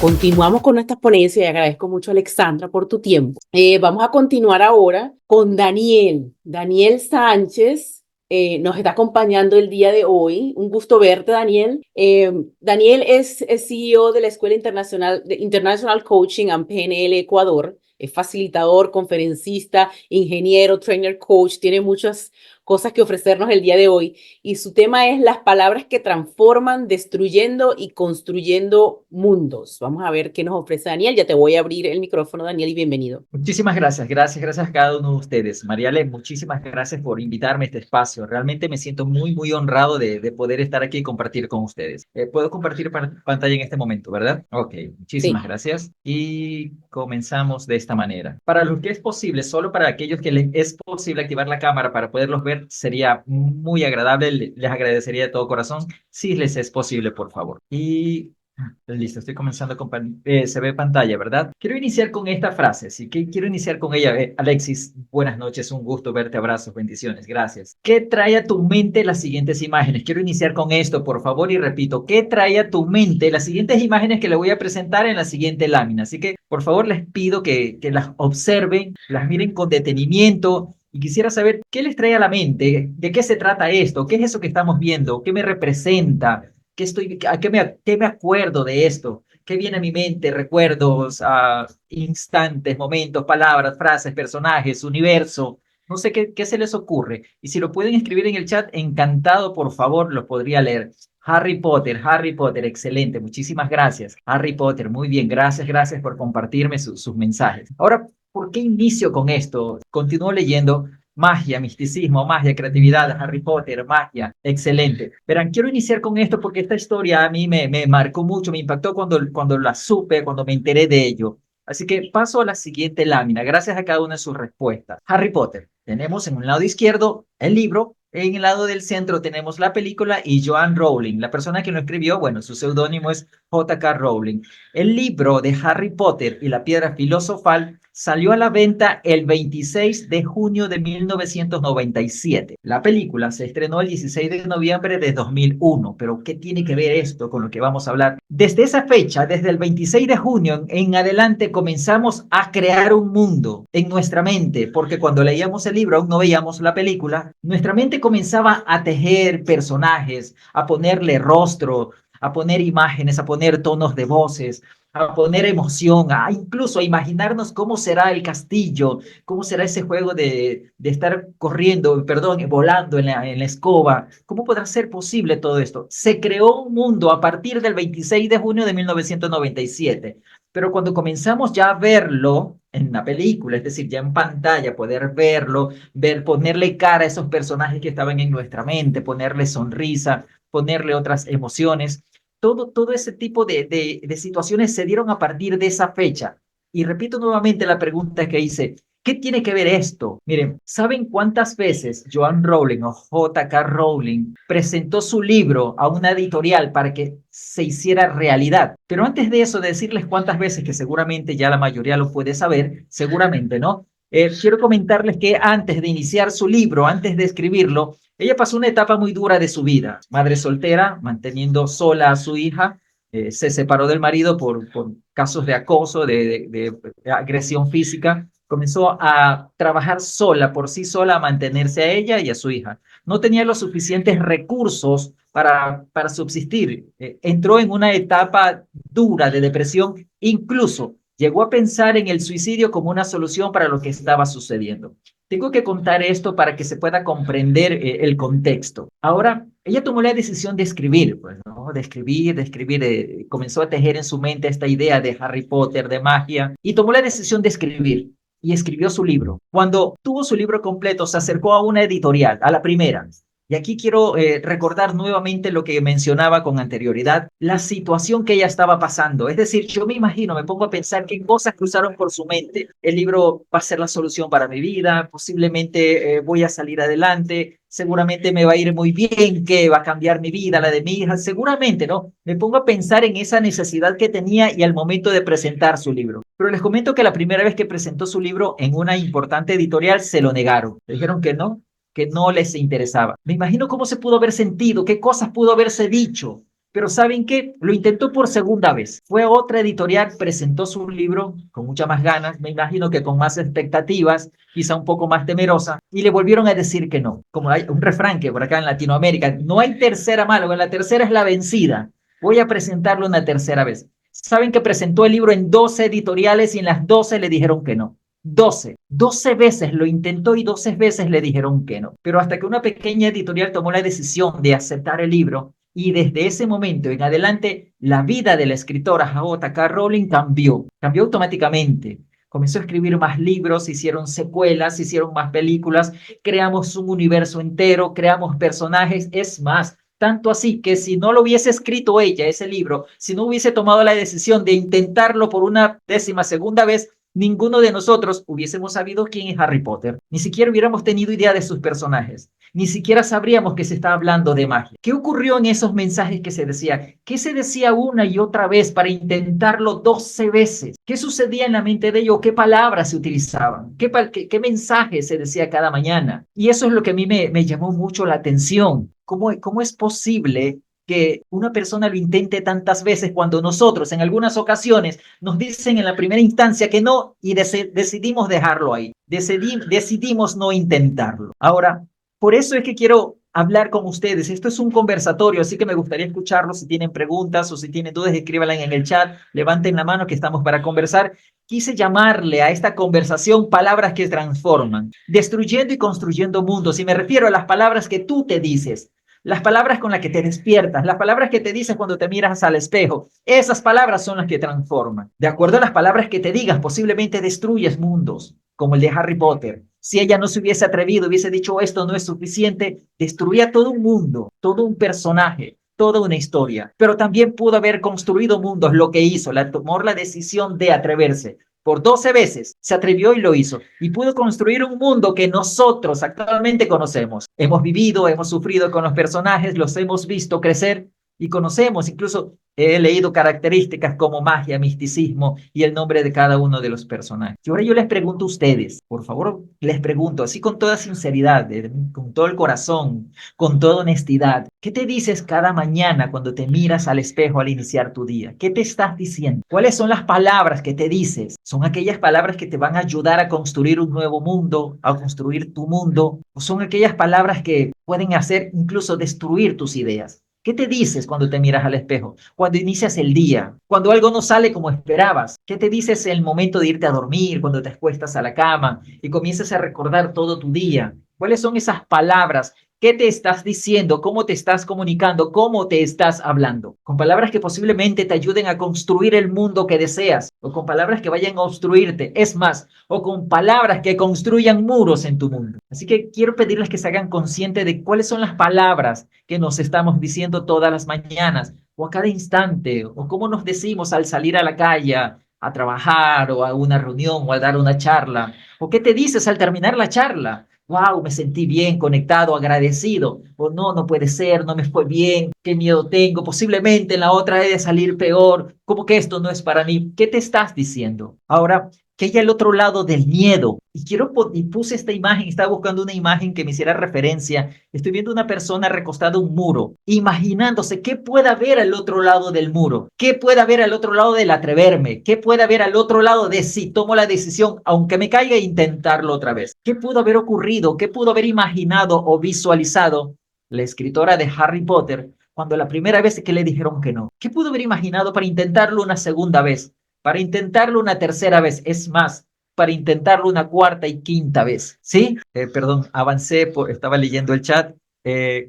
Continuamos con nuestras ponencias y agradezco mucho, Alexandra, por tu tiempo. Vamos a continuar ahora con Daniel. Daniel Sánchez nos está acompañando el día de hoy. Un gusto verte, Daniel. Daniel es CEO de la Escuela Internacional de International Coaching and PNL Ecuador. Es facilitador, conferencista, ingeniero, trainer, coach. Tiene muchas cosas que ofrecernos el día de hoy. Y su tema es las palabras que transforman, destruyendo y construyendo mundos. Vamos a ver qué nos ofrece Daniel. Ya te voy a abrir el micrófono, Daniel, y bienvenido. Muchísimas gracias, gracias a cada uno de ustedes. Mariale, muchísimas gracias por invitarme a este espacio. Realmente me siento muy honrado de poder estar aquí y compartir con ustedes. Puedo compartir pantalla en este momento, ¿verdad? Ok, muchísimas Sí. gracias. Y comenzamos de esta manera. Para los que es posible, solo para aquellos que les es posible activar la cámara para poderlos ver, sería muy agradable. Les agradecería de todo corazón si les es posible, por favor. Y listo, estoy comenzando con se ve pantalla, ¿verdad? Quiero iniciar con esta frase, así que quiero iniciar con ella. Alexis, buenas noches, un gusto verte, abrazos, bendiciones, gracias. ¿Qué trae a tu mente las siguientes imágenes? Quiero iniciar con esto, por favor, y repito, ¿qué trae a tu mente las siguientes imágenes que le voy a presentar en la siguiente lámina? Así que, por favor, les pido que las observen, las miren con detenimiento. Y quisiera saber qué les trae a la mente, de qué se trata esto, qué es eso que estamos viendo, qué me representa. ¿Qué me acuerdo de esto? ¿Qué viene a mi mente? Recuerdos, instantes, momentos, palabras, frases, personajes, universo. No sé qué se les ocurre. Y si lo pueden escribir en el chat, encantado, por favor, los podría leer. Harry Potter, excelente. Muchísimas gracias. Harry Potter, muy bien. Gracias por compartirme sus mensajes. Ahora, ¿por qué inicio con esto? Continúo leyendo. Magia, misticismo, magia, creatividad, Harry Potter, magia, excelente. Verán, quiero iniciar con esto porque esta historia a mí me marcó mucho, me impactó cuando la supe, cuando me enteré de ello. Así que paso a la siguiente lámina, gracias a cada una de sus respuestas. Harry Potter, tenemos en un lado izquierdo el libro, en el lado del centro tenemos la película y Joanne Rowling, la persona que lo escribió, bueno, su seudónimo es J.K. Rowling. El libro de Harry Potter y la piedra filosofal salió a la venta el 26 de junio de 1997. La película se estrenó el 16 de noviembre de 2001, pero ¿qué tiene que ver esto con lo que vamos a hablar? Desde esa fecha, desde el 26 de junio en adelante, comenzamos a crear un mundo en nuestra mente, porque cuando leíamos el libro, aún no veíamos la película, nuestra mente comenzaba a tejer personajes, a ponerle rostro, a poner imágenes, a poner tonos de voces, a poner emoción, a incluso a imaginarnos cómo será el castillo, cómo será ese juego de estar corriendo, perdón, volando en la escoba. ¿Cómo podrá ser posible todo esto? Se creó un mundo a partir del 26 de junio de 1997, pero cuando comenzamos ya a verlo en la película, es decir, ya en pantalla, poder verlo, ver, ponerle cara a esos personajes que estaban en nuestra mente, ponerle sonrisa, ponerle otras emociones, todo ese tipo de situaciones se dieron a partir de esa fecha. Y repito nuevamente la pregunta que hice, ¿qué tiene que ver esto? Miren, ¿saben cuántas veces Joanne Rowling o J.K. Rowling presentó su libro a una editorial para que se hiciera realidad? Pero antes de eso, de decirles cuántas veces, que seguramente ya la mayoría lo puede saber, seguramente, ¿no? Quiero comentarles que antes de iniciar su libro, antes de escribirlo, ella pasó una etapa muy dura de su vida. Madre soltera, manteniendo sola a su hija, se separó del marido por casos de acoso, de agresión física. Comenzó a trabajar sola, por sí sola, a mantenerse a ella y a su hija. No tenía los suficientes recursos para subsistir. Entró en una etapa dura de depresión, incluso llegó a pensar en el suicidio como una solución para lo que estaba sucediendo. Tengo que contar esto para que se pueda comprender el contexto. Ahora, ella tomó la decisión de escribir, pues, ¿no? De escribir, comenzó a tejer en su mente esta idea de Harry Potter, de magia, y tomó la decisión de escribir. Y escribió su libro. Cuando tuvo su libro completo, se acercó a una editorial, a la primera. Y aquí quiero recordar nuevamente lo que mencionaba con anterioridad, la situación que ella estaba pasando. Es decir, yo me imagino, me pongo a pensar qué cosas cruzaron por su mente. El libro va a ser la solución para mi vida, posiblemente voy a salir adelante, seguramente me va a ir muy bien, que va a cambiar mi vida, la de mi hija, seguramente, ¿no? Me pongo a pensar en esa necesidad que tenía y al momento de presentar su libro. Pero les comento que la primera vez que presentó su libro en una importante editorial se lo negaron. Le dijeron que no les interesaba. Me imagino cómo se pudo haber sentido, qué cosas pudo haberse dicho. Pero ¿saben qué? Lo intentó por segunda vez. Fue a otra editorial, presentó su libro con muchas más ganas, me imagino que con más expectativas, quizá un poco más temerosa, y le volvieron a decir que no. Como hay un refrán que por acá en Latinoamérica, no hay tercera mala, la tercera es la vencida. Voy a presentarlo una tercera vez. Saben que presentó el libro en 12 editoriales y en las 12 le dijeron que no. 12 veces lo intentó y 12 veces le dijeron que no. Pero hasta que una pequeña editorial tomó la decisión de aceptar el libro, y desde ese momento en adelante, la vida de la escritora J.K. Rowling cambió automáticamente. Comenzó a escribir más libros, hicieron secuelas, hicieron más películas, creamos un universo entero, creamos personajes. Es más, tanto así que si no lo hubiese escrito ella, ese libro, si no hubiese tomado la decisión de intentarlo por una 12ª vez, ninguno de nosotros hubiésemos sabido quién es Harry Potter. Ni siquiera hubiéramos tenido idea de sus personajes. Ni siquiera sabríamos que se está hablando de magia. ¿Qué ocurrió en esos mensajes que se decía? ¿Qué se decía una y otra vez para intentarlo 12 veces? ¿Qué sucedía en la mente de ellos? ¿Qué palabras se utilizaban? ¿Qué mensaje se decía cada mañana? Y eso es lo que a mí me llamó mucho la atención. ¿Cómo es posible que una persona lo intente tantas veces cuando nosotros en algunas ocasiones nos dicen en la primera instancia que no y decidimos dejarlo ahí? Decidimos no intentarlo. Ahora, por eso es que quiero hablar con ustedes. Esto es un conversatorio, así que me gustaría escucharlo. Si tienen preguntas o si tienen dudas, escríbanlas en el chat, levanten la mano que estamos para conversar. Quise llamarle a esta conversación palabras que transforman, destruyendo y construyendo mundos. Y me refiero a las palabras que tú te dices, las palabras con las que te despiertas, las palabras que te dices cuando te miras al espejo. Esas palabras son las que transforman. De acuerdo a las palabras que te digas, posiblemente destruyes mundos, como el de Harry Potter. Si ella no se hubiese atrevido, hubiese dicho esto no es suficiente, destruía todo un mundo, todo un personaje, toda una historia. Pero también pudo haber construido mundos, lo que hizo, tomó la decisión de atreverse. Por 12 veces se atrevió y lo hizo. Y pudo construir un mundo que nosotros actualmente conocemos. Hemos vivido, hemos sufrido con los personajes, los hemos visto crecer y conocemos. Incluso he leído características como magia, misticismo y el nombre de cada uno de los personajes. Y ahora yo les pregunto a ustedes, por favor, les pregunto, así con toda sinceridad, con todo el corazón, con toda honestidad, ¿qué te dices cada mañana cuando te miras al espejo al iniciar tu día? ¿Qué te estás diciendo? ¿Cuáles son las palabras que te dices? ¿Son aquellas palabras que te van a ayudar a construir un nuevo mundo, a construir tu mundo? ¿O son aquellas palabras que pueden hacer incluso destruir tus ideas? ¿Qué te dices cuando te miras al espejo? Cuando inicias el día, cuando algo no sale como esperabas. ¿Qué te dices en el momento de irte a dormir, cuando te acuestas a la cama y comienzas a recordar todo tu día? ¿Cuáles son esas palabras? ¿Qué te estás diciendo? ¿Cómo te estás comunicando? ¿Cómo te estás hablando? Con palabras que posiblemente te ayuden a construir el mundo que deseas, o con palabras que vayan a obstruirte. Es más, o con palabras que construyan muros en tu mundo. Así que quiero pedirles que se hagan conscientes de cuáles son las palabras que nos estamos diciendo todas las mañanas, o a cada instante, o cómo nos decimos al salir a la calle, a trabajar, o a una reunión, o a dar una charla, o qué te dices al terminar la charla. Wow, me sentí bien, conectado, agradecido. O no, no puede ser, no me fue bien, qué miedo tengo, posiblemente en la otra he de salir peor, como que esto no es para mí. ¿Qué te estás diciendo? Ahora, ¿qué hay al otro lado del miedo? Y puse esta imagen, estaba buscando una imagen que me hiciera referencia. Estoy viendo una persona recostada a un muro, imaginándose qué puede haber al otro lado del muro, qué puede haber al otro lado del atreverme, qué puede haber al otro lado de si tomo la decisión, aunque me caiga, e intentarlo otra vez. ¿Qué pudo haber ocurrido? ¿Qué pudo haber imaginado o visualizado la escritora de Harry Potter cuando la primera vez que le dijeron que no? ¿Qué pudo haber imaginado para intentarlo una segunda vez? Para intentarlo una tercera vez, es más, para intentarlo una cuarta y quinta vez, ¿sí? Perdón, avancé, estaba leyendo el chat.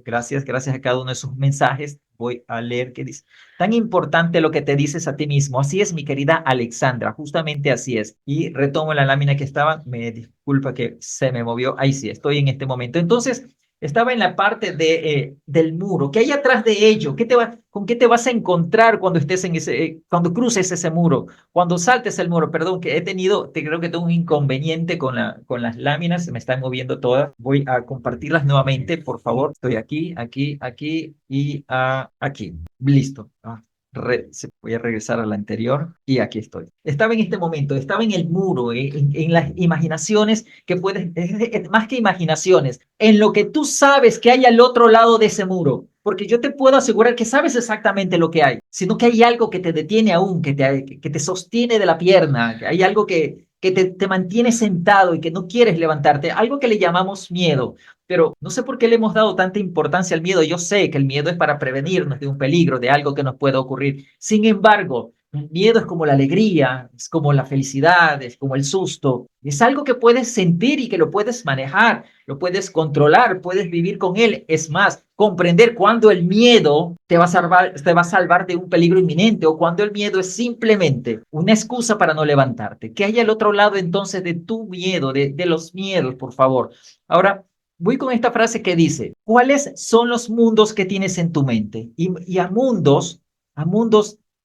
Gracias a cada uno de sus mensajes. Voy a leer qué dice. Tan importante lo que te dices a ti mismo. Así es, mi querida Alexandra, justamente así es. Y retomo la lámina que estaba. Me disculpa que se me movió. Ahí sí, estoy en este momento. Entonces, estaba en la parte del muro. ¿Qué hay atrás de ello? ¿Con qué te vas a encontrar cuando estés cuando cruces ese muro? Cuando saltes el muro, perdón, que creo que tengo un inconveniente con las láminas, se me están moviendo todas. Voy a compartirlas nuevamente, por favor. Estoy aquí y aquí. Listo. Voy a regresar a la anterior y aquí estoy. Estaba en este momento, estaba en el muro, en las imaginaciones que puedes, más que imaginaciones, en lo que tú sabes que hay al otro lado de ese muro. porque yo te puedo asegurar que sabes exactamente lo que hay, sino que hay algo que te detiene aún, que te sostiene de la pierna, que hay algo que te mantiene sentado y que no quieres levantarte, algo que le llamamos miedo. Pero no sé por qué le hemos dado tanta importancia al miedo. Yo sé que el miedo es para prevenirnos de un peligro, de algo que nos pueda ocurrir. Sin embargo, el miedo es como la alegría, es como la felicidad, es como el susto. Es algo que puedes sentir y que lo puedes manejar, lo puedes controlar, puedes vivir con él. Es más, comprender cuando el miedo te va a salvar de un peligro inminente o cuando el miedo es simplemente una excusa para no levantarte. ¿Qué hay al otro lado entonces de tu miedo, de los miedos, por favor? Ahora, voy con esta frase que dice, ¿cuáles son los mundos que tienes en tu mente? Y a mundos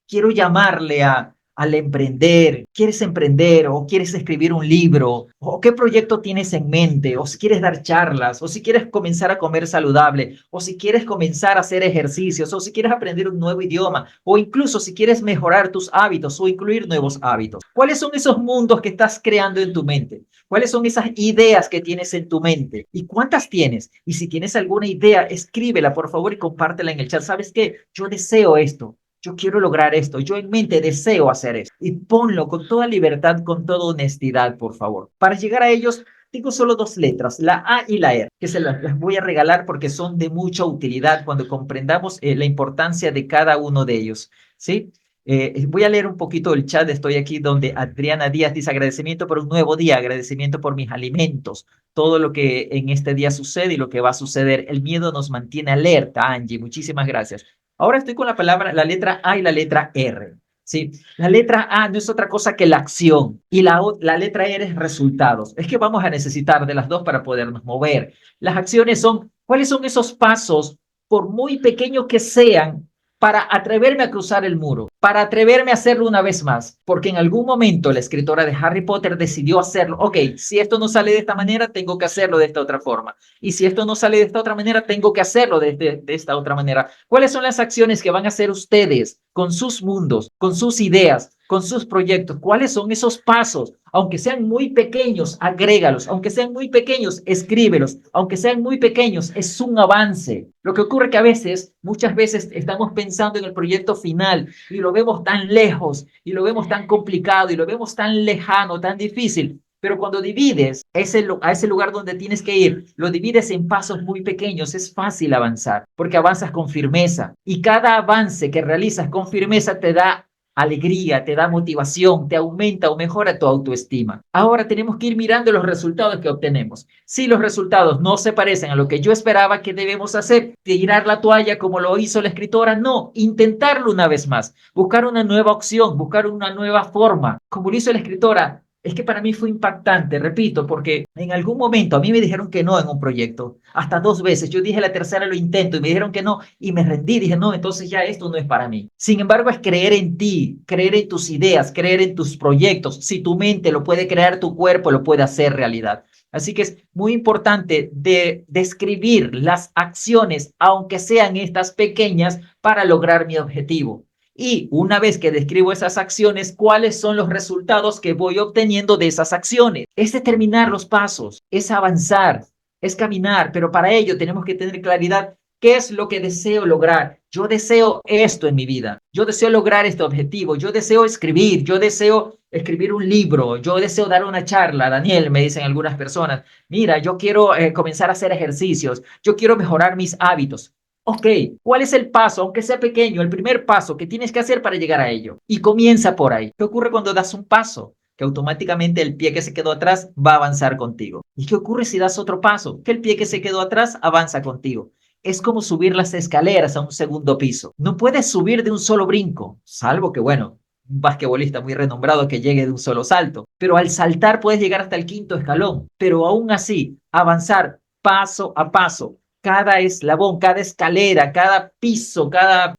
quiero llamarle al emprender. ¿Quieres emprender o quieres escribir un libro? ¿O qué proyecto tienes en mente? ¿O si quieres dar charlas? ¿O si quieres comenzar a comer saludable? ¿O si quieres comenzar a hacer ejercicios? ¿O si quieres aprender un nuevo idioma? ¿O incluso si quieres mejorar tus hábitos o incluir nuevos hábitos? ¿Cuáles son esos mundos que estás creando en tu mente? ¿Cuáles son esas ideas que tienes en tu mente? ¿Y cuántas tienes? Y si tienes alguna idea, escríbela, por favor, y compártela en el chat. ¿Sabes qué? Yo deseo esto. Yo quiero lograr esto. Yo en mente deseo hacer esto. Y ponlo con toda libertad, con toda honestidad, por favor. Para llegar a ellos, tengo solo dos letras, la A y la R, que las voy a regalar porque son de mucha utilidad cuando comprendamos la importancia de cada uno de ellos. ¿Sí? Voy a leer un poquito el chat. Estoy aquí donde Adriana Díaz dice agradecimiento por un nuevo día, agradecimiento por mis alimentos, todo lo que en este día sucede y lo que va a suceder. El miedo nos mantiene alerta, Angie. Muchísimas gracias. Ahora estoy con la palabra, la letra A y la letra R. Sí, la letra A no es otra cosa que la acción y la letra R es resultados. Es que vamos a necesitar de las dos para podernos mover. Las acciones son, ¿cuáles son esos pasos, por muy pequeños que sean, para atreverme a cruzar el muro, para atreverme a hacerlo una vez más? Porque en algún momento la escritora de Harry Potter decidió hacerlo. Ok, si esto no sale de esta manera, tengo que hacerlo de esta otra forma. Y si esto no sale de esta otra manera, tengo que hacerlo de esta otra manera. ¿Cuáles son las acciones que van a hacer ustedes con sus mundos, con sus ideas, con sus proyectos? ¿Cuáles son esos pasos? Aunque sean muy pequeños, agrégalos. Aunque sean muy pequeños, escríbelos. Aunque sean muy pequeños, es un avance. Lo que ocurre que a veces, muchas veces estamos pensando en el proyecto final y lo vemos tan lejos y lo vemos tan complicado y lo vemos tan lejano, tan difícil. Pero cuando divides a ese lugar donde tienes que ir, lo divides en pasos muy pequeños, es fácil avanzar, porque avanzas con firmeza. Y cada avance que realizas con firmeza te da alegría, te da motivación, te aumenta o mejora tu autoestima. Ahora tenemos que ir mirando los resultados que obtenemos. Si los resultados no se parecen a lo que yo esperaba, ¿qué debemos hacer? ¿Tirar la toalla como lo hizo la escritora? No, intentarlo una vez más, buscar una nueva opción, buscar una nueva forma, como lo hizo la escritora. Es que para mí fue impactante, repito, porque en algún momento a mí me dijeron que no en un proyecto, hasta dos veces. Yo dije la tercera lo intento y me dijeron que no y me rendí. Dije, no, entonces ya esto no es para mí. Sin embargo, es creer en ti, creer en tus ideas, creer en tus proyectos. Si tu mente lo puede crear, tu cuerpo lo puede hacer realidad. Así que es muy importante de describir las acciones, aunque sean estas pequeñas, para lograr mi objetivo. Y una vez que describo esas acciones, ¿cuáles son los resultados que voy obteniendo de esas acciones? Es determinar los pasos, es avanzar, es caminar, pero para ello tenemos que tener claridad qué es lo que deseo lograr. Yo deseo esto en mi vida, yo deseo lograr este objetivo, yo deseo escribir, yo deseo escribir un libro, yo deseo dar una charla. Daniel, me dicen algunas personas, mira, yo quiero comenzar a hacer ejercicios, yo quiero mejorar mis hábitos. Ok, ¿cuál es el paso, aunque sea pequeño, el primer paso que tienes que hacer para llegar a ello? Y comienza por ahí. ¿Qué ocurre cuando das un paso? Que automáticamente el pie que se quedó atrás va a avanzar contigo. ¿Y qué ocurre si das otro paso? Que el pie que se quedó atrás avanza contigo. Es como subir las escaleras a un segundo piso. No puedes subir de un solo brinco, salvo que, bueno, un basquetbolista muy renombrado que llegue de un solo salto. Pero al saltar puedes llegar hasta el quinto escalón. Pero aún así, avanzar paso a paso, cada eslabón, cada escalera, cada piso, cada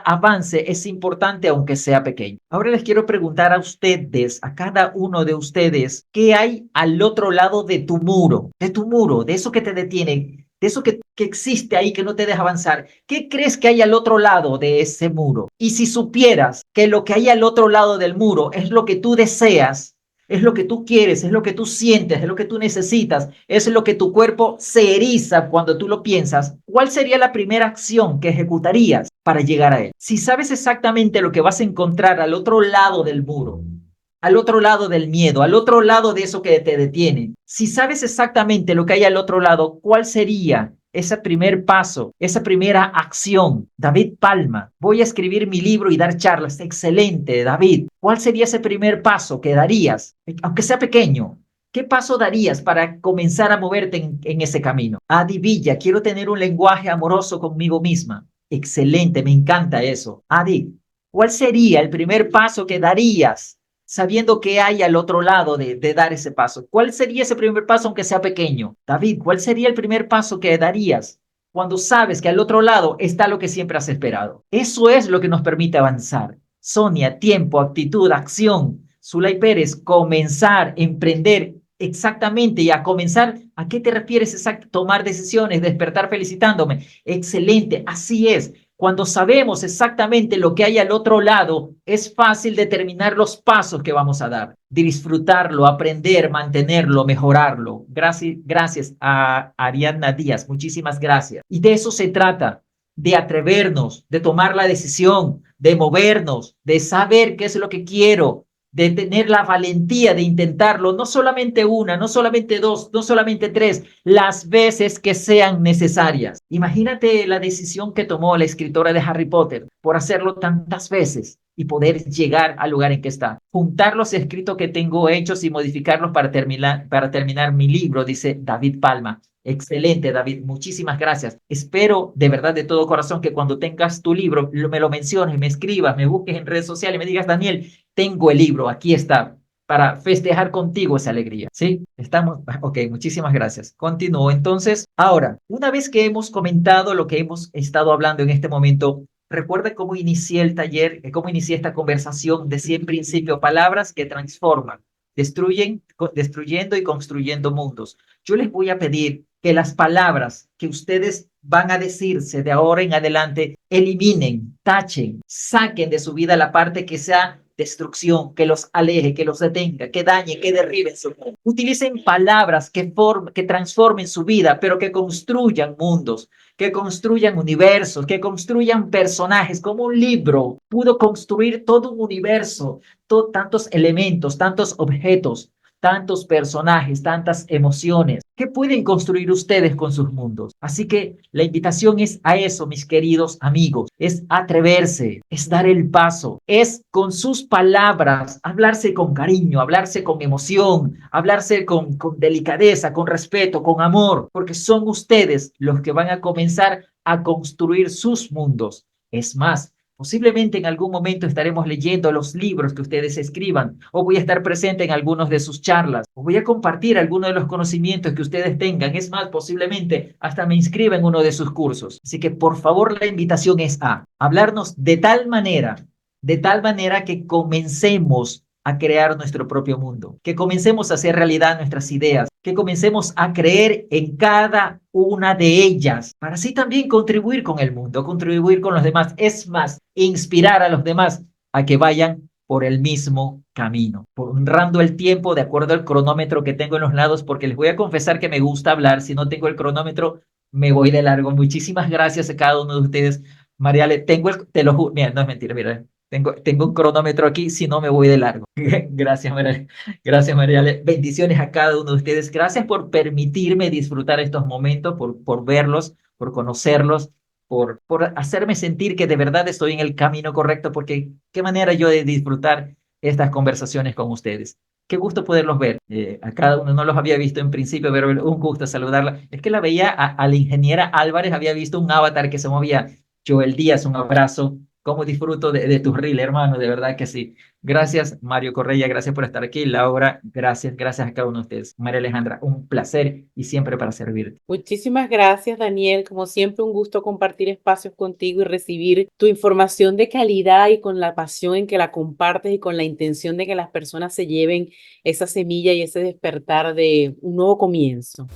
avance es importante aunque sea pequeño. Ahora les quiero preguntar a ustedes, a cada uno de ustedes, ¿qué hay al otro lado de tu muro, de eso que te detiene, de eso que existe ahí que no te deja avanzar? ¿Qué crees que hay al otro lado de ese muro? Y si supieras que lo que hay al otro lado del muro es lo que tú deseas, es lo que tú quieres, es lo que tú sientes, es lo que tú necesitas, es lo que tu cuerpo se eriza cuando tú lo piensas, ¿cuál sería la primera acción que ejecutarías para llegar a él? Si sabes exactamente lo que vas a encontrar al otro lado del muro, al otro lado del miedo, al otro lado de eso que te detiene, si sabes exactamente lo que hay al otro lado, ¿cuál sería ese primer paso, esa primera acción? David Palma, voy a escribir mi libro y dar charlas. Excelente, David. ¿Cuál sería ese primer paso que darías, aunque sea pequeño? ¿Qué paso darías para comenzar a moverte en ese camino? Adi Villa, quiero tener un lenguaje amoroso conmigo misma. Excelente, me encanta eso. Adi, ¿cuál sería el primer paso que darías sabiendo que hay al otro lado de dar ese paso? ¿Cuál sería ese primer paso aunque sea pequeño? David, ¿cuál sería el primer paso que darías cuando sabes que al otro lado está lo que siempre has esperado? Eso es lo que nos permite avanzar. Sonia, tiempo, actitud, acción. Zulay Pérez, comenzar, emprender. Exactamente, y a comenzar, ¿a qué te refieres? Exacto, tomar decisiones, despertar felicitándome. Excelente, así es. Cuando sabemos exactamente lo que hay al otro lado, es fácil determinar los pasos que vamos a dar, disfrutarlo, aprender, mantenerlo, mejorarlo. Gracias a Ariadna Díaz, muchísimas gracias. Y de eso se trata, de atrevernos, de tomar la decisión, de movernos, de saber qué es lo que quiero, de tener la valentía de intentarlo, no solamente una, no solamente dos, no solamente tres, las veces que sean necesarias. Imagínate la decisión que tomó la escritora de Harry Potter por hacerlo tantas veces y poder llegar al lugar en que está. Juntar los escritos que tengo hechos y modificarlos para terminar mi libro, dice David Palma. Excelente, David. Muchísimas gracias. Espero de verdad, de todo corazón, que cuando tengas tu libro, me lo menciones, me escribas, me busques en redes sociales y me digas, Daniel, tengo el libro, aquí está, para festejar contigo esa alegría. ¿Sí? Estamos. Ok, muchísimas gracias. Continúo. Entonces, ahora, una vez que hemos comentado lo que hemos estado hablando en este momento, recuerda cómo inicié el taller, cómo inicié esta conversación. Decía en principio palabras que transforman, destruyendo y construyendo mundos. Yo les voy a pedir que las palabras que ustedes van a decirse de ahora en adelante, eliminen, tachen, saquen de su vida la parte que sea destrucción, que los aleje, que los detenga, que dañe, que derribe su mundo. Utilicen palabras que transformen su vida, pero que construyan mundos, que construyan universos, que construyan personajes, como un libro pudo construir todo un universo, tantos elementos, tantos objetos, tantos personajes, tantas emociones. ¿Qué pueden construir ustedes con sus mundos? Así que la invitación es a eso, mis queridos amigos, es atreverse, es dar el paso, es con sus palabras hablarse con cariño, hablarse con emoción, hablarse con delicadeza, con respeto, con amor, porque son ustedes los que van a comenzar a construir sus mundos. Es más, posiblemente en algún momento estaremos leyendo los libros que ustedes escriban, o voy a estar presente en algunos de sus charlas, o voy a compartir algunos de los conocimientos que ustedes tengan. Es más, posiblemente hasta me inscriba en uno de sus cursos. Así que por favor la invitación es a hablarnos de tal manera que comencemos a crear nuestro propio mundo, que comencemos a hacer realidad nuestras ideas, que comencemos a creer en cada una de ellas, para así también contribuir con el mundo, contribuir con los demás. Es más, inspirar a los demás a que vayan por el mismo camino, honrando el tiempo de acuerdo al cronómetro que tengo en los lados, porque les voy a confesar que me gusta hablar. Si no tengo el cronómetro, me voy de largo. Muchísimas gracias a cada uno de ustedes. Mariale, te lo juro, mira, no es mentira, mira, tengo un cronómetro aquí, si no me voy de largo. Gracias, María. Gracias, María. Bendiciones a cada uno de ustedes. Gracias por permitirme disfrutar estos momentos, por verlos, por conocerlos, por hacerme sentir que de verdad estoy en el camino correcto, porque qué manera yo de disfrutar estas conversaciones con ustedes. Qué gusto poderlos ver. A cada uno no los había visto en principio, pero un gusto saludarla. Es que la veía a la ingeniera Álvarez, había visto un avatar que se movía. Joel Díaz, un abrazo. Cómo disfruto de tus reels, hermano, de verdad que sí. Gracias, Mario Correa, gracias por estar aquí. Laura, gracias a cada uno de ustedes. María Alejandra, un placer y siempre para servirte. Muchísimas gracias, Daniel. Como siempre, un gusto compartir espacios contigo y recibir tu información de calidad y con la pasión en que la compartes y con la intención de que las personas se lleven esa semilla y ese despertar de un nuevo comienzo.